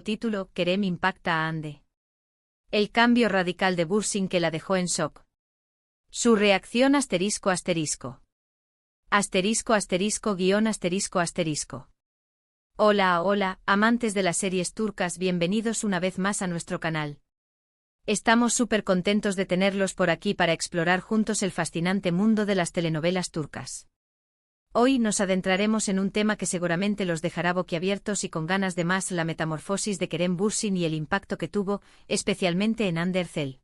Título: Kerem impacta a Ande. El cambio radical de Bürsin que la dejó en shock. Su reacción ***. Hola, amantes de las series turcas, bienvenidos una vez más a nuestro canal. Estamos súper contentos de tenerlos por aquí para explorar juntos el fascinante mundo de las telenovelas turcas. Hoy nos adentraremos en un tema que seguramente los dejará boquiabiertos y con ganas de más: la metamorfosis de Kerem Bürsin y el impacto que tuvo, especialmente en Hande Erçel.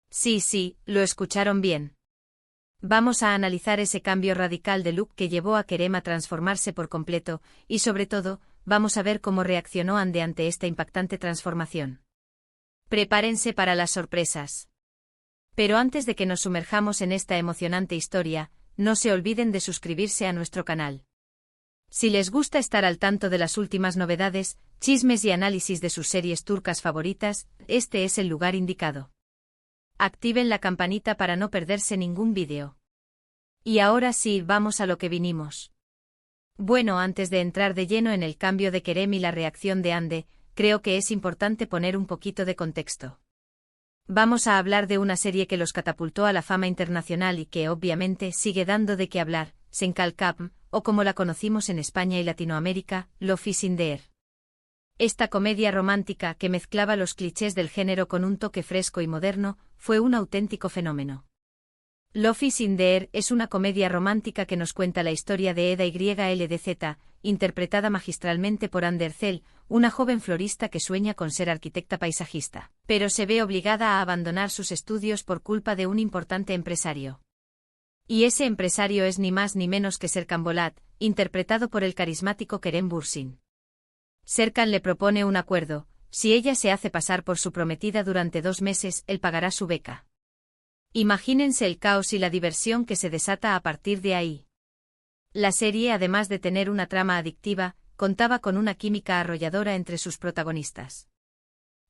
Sí, lo escucharon bien. Vamos a analizar ese cambio radical de look que llevó a Kerem a transformarse por completo, y sobre todo, vamos a ver cómo reaccionó Hande ante esta impactante transformación. Prepárense para las sorpresas. Pero antes de que nos sumerjamos en esta emocionante historia, no se olviden de suscribirse a nuestro canal. Si les gusta estar al tanto de las últimas novedades, chismes y análisis de sus series turcas favoritas, este es el lugar indicado. Activen la campanita para no perderse ningún vídeo. Y ahora sí, vamos a lo que vinimos. Bueno, antes de entrar de lleno en el cambio de Kerem y la reacción de Hande, creo que es importante poner un poquito de contexto. Vamos a hablar de una serie que los catapultó a la fama internacional y que obviamente sigue dando de qué hablar, Sen Kalkam, o como la conocimos en España y Latinoamérica, Love is in the Air. Esta comedia romántica que mezclaba los clichés del género con un toque fresco y moderno, fue un auténtico fenómeno. Love is in the Air es una comedia romántica que nos cuenta la historia de Eda YLDZ, interpretada magistralmente por Hande Erçel, una joven florista que sueña con ser arquitecta paisajista, pero se ve obligada a abandonar sus estudios por culpa de un importante empresario. Y ese empresario es ni más ni menos que Serkan Bolat, interpretado por el carismático Kerem Bürsin. Serkan le propone un acuerdo: si ella se hace pasar por su prometida durante 2 meses, él pagará su beca. Imagínense el caos y la diversión que se desata a partir de ahí. La serie, además de tener una trama adictiva, contaba con una química arrolladora entre sus protagonistas.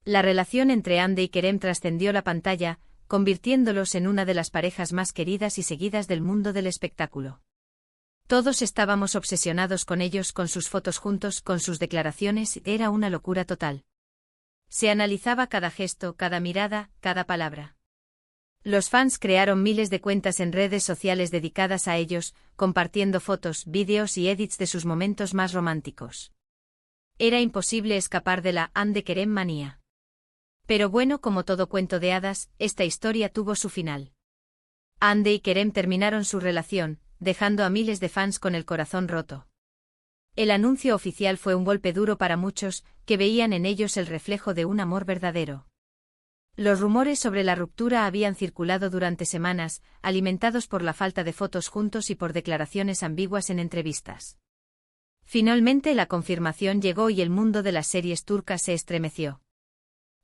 La relación entre Hande y Kerem trascendió la pantalla, convirtiéndolos en una de las parejas más queridas y seguidas del mundo del espectáculo. Todos estábamos obsesionados con ellos, con sus fotos juntos, con sus declaraciones, era una locura total. Se analizaba cada gesto, cada mirada, cada palabra. Los fans crearon miles de cuentas en redes sociales dedicadas a ellos, compartiendo fotos, vídeos y edits de sus momentos más románticos. Era imposible escapar de la Hande Kerem manía. Pero bueno, como todo cuento de hadas, esta historia tuvo su final. Hande y Kerem terminaron su relación, dejando a miles de fans con el corazón roto. El anuncio oficial fue un golpe duro para muchos, que veían en ellos el reflejo de un amor verdadero. Los rumores sobre la ruptura habían circulado durante semanas, alimentados por la falta de fotos juntos y por declaraciones ambiguas en entrevistas. Finalmente la confirmación llegó y el mundo de las series turcas se estremeció.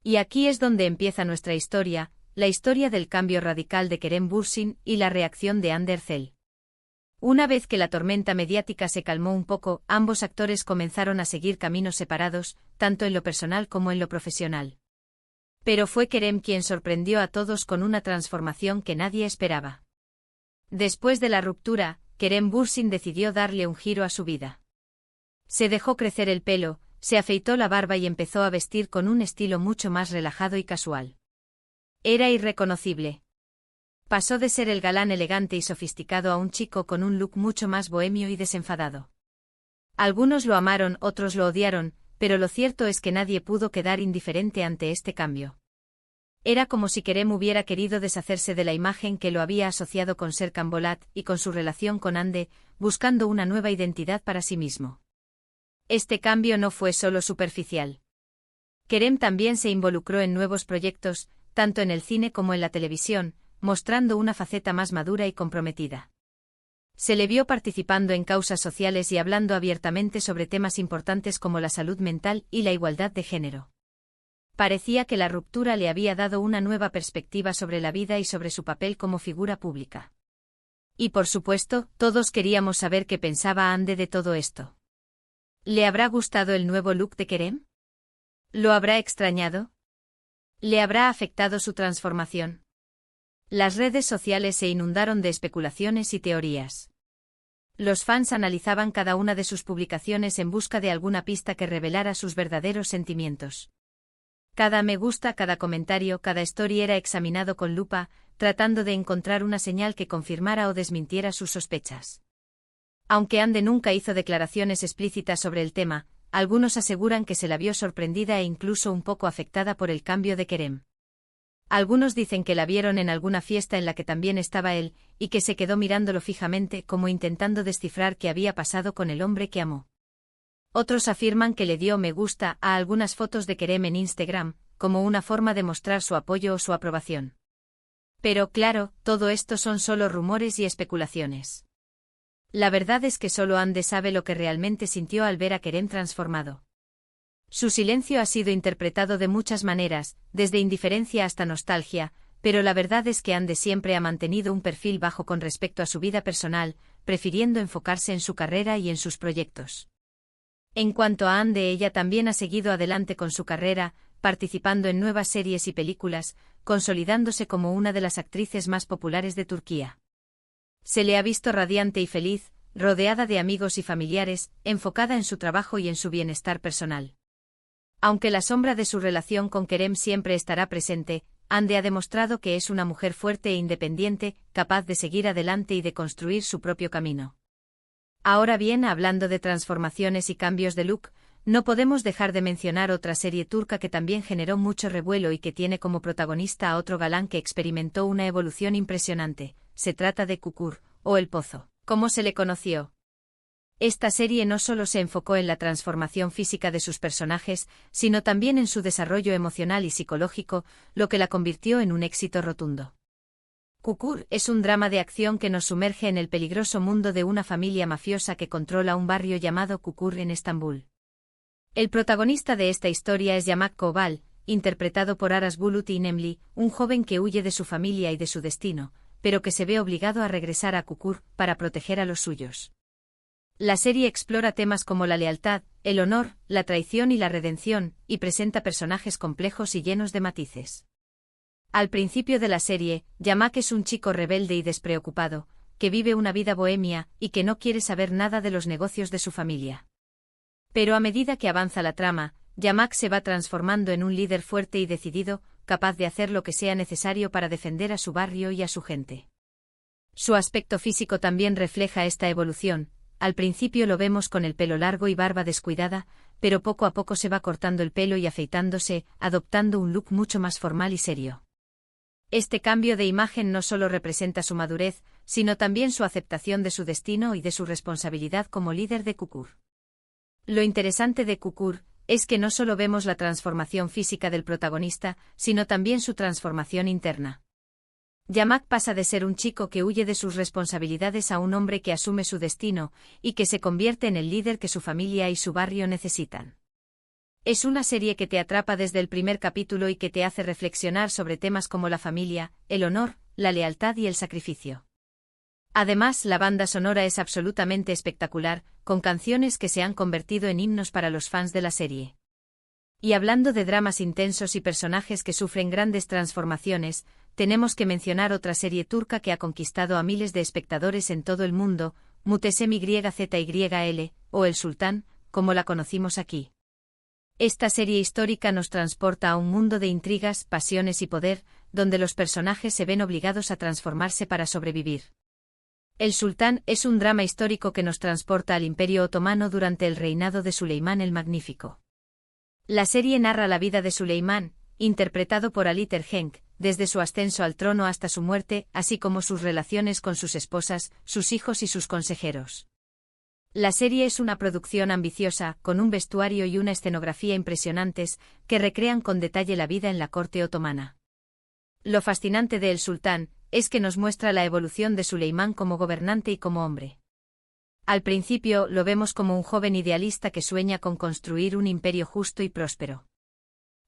Y aquí es donde empieza nuestra historia, la historia del cambio radical de Kerem Bürsin y la reacción de Hande Erçel. Una vez que la tormenta mediática se calmó un poco, ambos actores comenzaron a seguir caminos separados, tanto en lo personal como en lo profesional. Pero fue Kerem quien sorprendió a todos con una transformación que nadie esperaba. Después de la ruptura, Kerem Bürsin decidió darle un giro a su vida. Se dejó crecer el pelo, se afeitó la barba y empezó a vestir con un estilo mucho más relajado y casual. Era irreconocible. Pasó de ser el galán elegante y sofisticado a un chico con un look mucho más bohemio y desenfadado. Algunos lo amaron, otros lo odiaron, pero lo cierto es que nadie pudo quedar indiferente ante este cambio. Era como si Kerem hubiera querido deshacerse de la imagen que lo había asociado con Serkan Bolat y con su relación con Hande, buscando una nueva identidad para sí mismo. Este cambio no fue solo superficial. Kerem también se involucró en nuevos proyectos, tanto en el cine como en la televisión, mostrando una faceta más madura y comprometida. Se le vio participando en causas sociales y hablando abiertamente sobre temas importantes como la salud mental y la igualdad de género. Parecía que la ruptura le había dado una nueva perspectiva sobre la vida y sobre su papel como figura pública. Y por supuesto, todos queríamos saber qué pensaba Hande de todo esto. ¿Le habrá gustado el nuevo look de Kerem? ¿Lo habrá extrañado? ¿Le habrá afectado su transformación? Las redes sociales se inundaron de especulaciones y teorías. Los fans analizaban cada una de sus publicaciones en busca de alguna pista que revelara sus verdaderos sentimientos. Cada me gusta, cada comentario, cada story era examinado con lupa, tratando de encontrar una señal que confirmara o desmintiera sus sospechas. Aunque Ande nunca hizo declaraciones explícitas sobre el tema, algunos aseguran que se la vio sorprendida e incluso un poco afectada por el cambio de Kerem. Algunos dicen que la vieron en alguna fiesta en la que también estaba él, y que se quedó mirándolo fijamente como intentando descifrar qué había pasado con el hombre que amó. Otros afirman que le dio me gusta a algunas fotos de Kerem en Instagram, como una forma de mostrar su apoyo o su aprobación. Pero claro, todo esto son solo rumores y especulaciones. La verdad es que solo Ande sabe lo que realmente sintió al ver a Kerem transformado. Su silencio ha sido interpretado de muchas maneras, desde indiferencia hasta nostalgia, pero la verdad es que Ande siempre ha mantenido un perfil bajo con respecto a su vida personal, prefiriendo enfocarse en su carrera y en sus proyectos. En cuanto a Ande, ella también ha seguido adelante con su carrera, participando en nuevas series y películas, consolidándose como una de las actrices más populares de Turquía. Se le ha visto radiante y feliz, rodeada de amigos y familiares, enfocada en su trabajo y en su bienestar personal. Aunque la sombra de su relación con Kerem siempre estará presente, Ande ha demostrado que es una mujer fuerte e independiente, capaz de seguir adelante y de construir su propio camino. Ahora bien, hablando de transformaciones y cambios de look, no podemos dejar de mencionar otra serie turca que también generó mucho revuelo y que tiene como protagonista a otro galán que experimentó una evolución impresionante. Se trata de Kukur, o El Pozo, como se le conoció. Esta serie no solo se enfocó en la transformación física de sus personajes, sino también en su desarrollo emocional y psicológico, lo que la convirtió en un éxito rotundo. Kukur es un drama de acción que nos sumerge en el peligroso mundo de una familia mafiosa que controla un barrio llamado Kukur en Estambul. El protagonista de esta historia es Yamak Koval, interpretado por Aras Bulut İnemli, un joven que huye de su familia y de su destino, pero que se ve obligado a regresar a Kukur para proteger a los suyos. La serie explora temas como la lealtad, el honor, la traición y la redención, y presenta personajes complejos y llenos de matices. Al principio de la serie, Yamak es un chico rebelde y despreocupado, que vive una vida bohemia y que no quiere saber nada de los negocios de su familia. Pero a medida que avanza la trama, Yamak se va transformando en un líder fuerte y decidido, capaz de hacer lo que sea necesario para defender a su barrio y a su gente. Su aspecto físico también refleja esta evolución. Al principio lo vemos con el pelo largo y barba descuidada, pero poco a poco se va cortando el pelo y afeitándose, adoptando un look mucho más formal y serio. Este cambio de imagen no solo representa su madurez, sino también su aceptación de su destino y de su responsabilidad como líder de Kukur. Lo interesante de Kukur es que no solo vemos la transformación física del protagonista, sino también su transformación interna. Yamak pasa de ser un chico que huye de sus responsabilidades a un hombre que asume su destino y que se convierte en el líder que su familia y su barrio necesitan. Es una serie que te atrapa desde el primer capítulo y que te hace reflexionar sobre temas como la familia, el honor, la lealtad y el sacrificio. Además, la banda sonora es absolutamente espectacular, con canciones que se han convertido en himnos para los fans de la serie. Y hablando de dramas intensos y personajes que sufren grandes transformaciones, tenemos que mencionar otra serie turca que ha conquistado a miles de espectadores en todo el mundo, Muhteşem Yzyl, o El Sultán, como la conocimos aquí. Esta serie histórica nos transporta a un mundo de intrigas, pasiones y poder, donde los personajes se ven obligados a transformarse para sobrevivir. El Sultán es un drama histórico que nos transporta al Imperio Otomano durante el reinado de Suleimán el Magnífico. La serie narra la vida de Suleimán, interpretado por Ali Tergenk, desde su ascenso al trono hasta su muerte, así como sus relaciones con sus esposas, sus hijos y sus consejeros. La serie es una producción ambiciosa, con un vestuario y una escenografía impresionantes, que recrean con detalle la vida en la corte otomana. Lo fascinante de El Sultán es que nos muestra la evolución de Suleimán como gobernante y como hombre. Al principio lo vemos como un joven idealista que sueña con construir un imperio justo y próspero.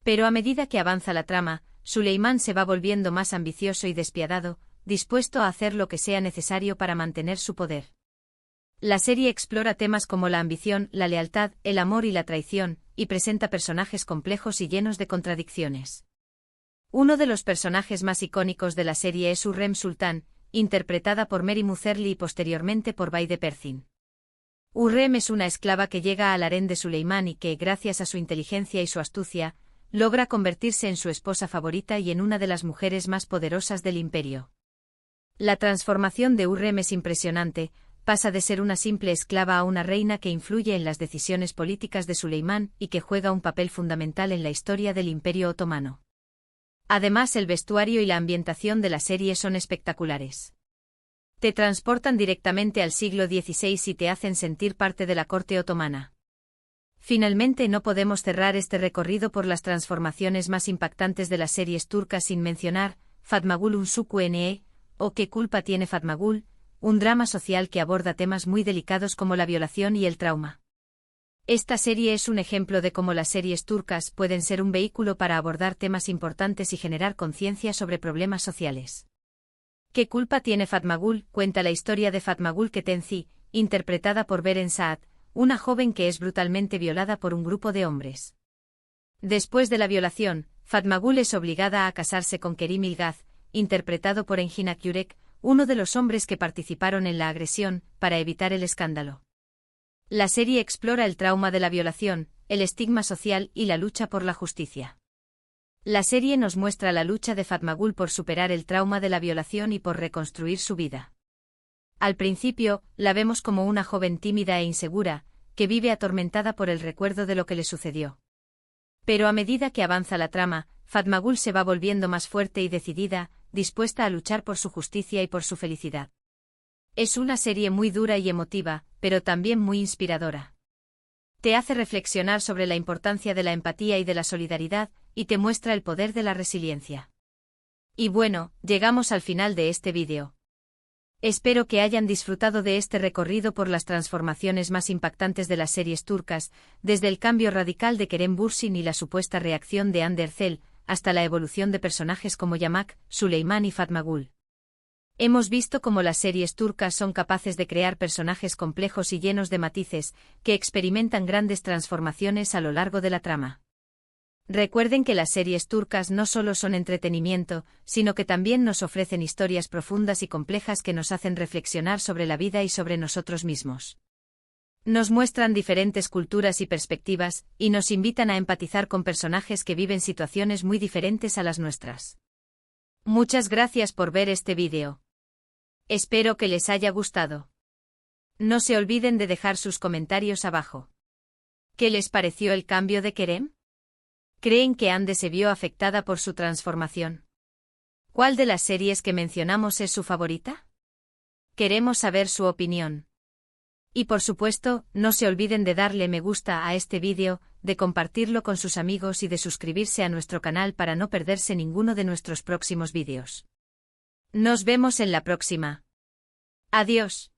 Pero a medida que avanza la trama, Suleimán se va volviendo más ambicioso y despiadado, dispuesto a hacer lo que sea necesario para mantener su poder. La serie explora temas como la ambición, la lealtad, el amor y la traición, y presenta personajes complejos y llenos de contradicciones. Uno de los personajes más icónicos de la serie es Hürrem Sultán, interpretada por Mary Mutherly y posteriormente por Baide Perthyn. Hurrem es una esclava que llega al harén de Suleimán y que, gracias a su inteligencia y su astucia, logra convertirse en su esposa favorita y en una de las mujeres más poderosas del imperio. La transformación de Hurrem es impresionante, pasa de ser una simple esclava a una reina que influye en las decisiones políticas de Suleimán y que juega un papel fundamental en la historia del Imperio Otomano. Además, el vestuario y la ambientación de la serie son espectaculares. Te transportan directamente al siglo XVI y te hacen sentir parte de la corte otomana. Finalmente, no podemos cerrar este recorrido por las transformaciones más impactantes de las series turcas sin mencionar Fatmagül Unsuku Ne, o ¿Qué culpa tiene Fatmagül?, un drama social que aborda temas muy delicados como la violación y el trauma. Esta serie es un ejemplo de cómo las series turcas pueden ser un vehículo para abordar temas importantes y generar conciencia sobre problemas sociales. ¿Qué culpa tiene Fatmagül? Cuenta la historia de Fatmagül Ketenci, interpretada por Beren Saat, una joven que es brutalmente violada por un grupo de hombres. Después de la violación, Fatmagül es obligada a casarse con Kerim Ilgaz, interpretado por Engin Akyurek, uno de los hombres que participaron en la agresión, para evitar el escándalo. La serie explora el trauma de la violación, el estigma social y la lucha por la justicia. La serie nos muestra la lucha de Fatmagül por superar el trauma de la violación y por reconstruir su vida. Al principio, la vemos como una joven tímida e insegura, que vive atormentada por el recuerdo de lo que le sucedió. Pero a medida que avanza la trama, Fatmagül se va volviendo más fuerte y decidida, dispuesta a luchar por su justicia y por su felicidad. Es una serie muy dura y emotiva, pero también muy inspiradora. Te hace reflexionar sobre la importancia de la empatía y de la solidaridad, y te muestra el poder de la resiliencia. Y bueno, llegamos al final de este vídeo. Espero que hayan disfrutado de este recorrido por las transformaciones más impactantes de las series turcas, desde el cambio radical de Kerem Bürsin y la supuesta reacción de Hande Erçel, hasta la evolución de personajes como Yamak, Suleimán y Fatmagül. Hemos visto cómo las series turcas son capaces de crear personajes complejos y llenos de matices, que experimentan grandes transformaciones a lo largo de la trama. Recuerden que las series turcas no solo son entretenimiento, sino que también nos ofrecen historias profundas y complejas que nos hacen reflexionar sobre la vida y sobre nosotros mismos. Nos muestran diferentes culturas y perspectivas, y nos invitan a empatizar con personajes que viven situaciones muy diferentes a las nuestras. Muchas gracias por ver este vídeo. Espero que les haya gustado. No se olviden de dejar sus comentarios abajo. ¿Qué les pareció el cambio de Kerem? ¿Creen que Hande se vio afectada por su transformación? ¿Cuál de las series que mencionamos es su favorita? Queremos saber su opinión. Y por supuesto, no se olviden de darle me gusta a este vídeo, de compartirlo con sus amigos y de suscribirse a nuestro canal para no perderse ninguno de nuestros próximos vídeos. Nos vemos en la próxima. Adiós.